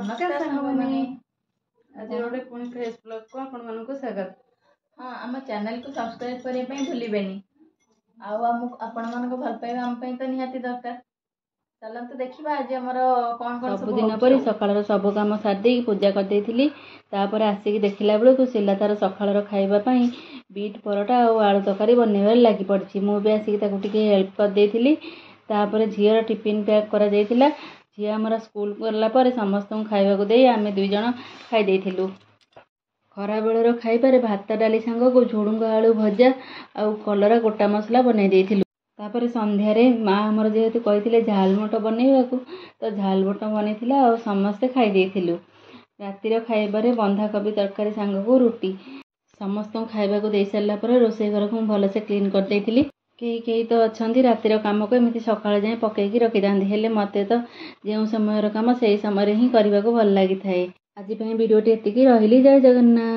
नमस्कार साथी आज गोटे पुणी फ्रेश ब्लॉग को आपण मानक स्वागत। हाँ आम चैनल को सब्सक्राइब करने भूलें आपण मान भल पाइबा आम तो निहाती दरकार। चलते देखा आज आमर कौन कौन सब दिन पर सकाळ सब कम सारी पूजा करदेली आसिक देखला बेलू सिला तार सकाळ खावाई बीट परोटा और आलू तरकारी बनइबार लगी पड़ी। मुझे आसिक हेल्प करदेली। झीर टिफिन पैक कर झी आमर स्कूल गलापर समस्त खाइबा दे आम दुई जन खाई खरा बेलर खाइबार भात डाली सांग को झुडुंग आलू भजा आउ कलरा गोटा मसला बनई तापर संध्यारे माँ आमर जेहेतु कही झालमट बनइबाकू तो झालमट बनई और समस्ते खाई रातिर खाइबार बंधाकोबी तरकारी सांग को रुटी समस्त खाइबा दे सारापर रोषे घर को भलसे क्लीन करदेली। कई तो अच्छा रातिर कम को एमती सकाळ जाए पकईकी रखी था मत तो जो समय कम से समय ही करने को भल लगी था। आज वीडियोटी एतिकी रही। जय जगन्नाथ।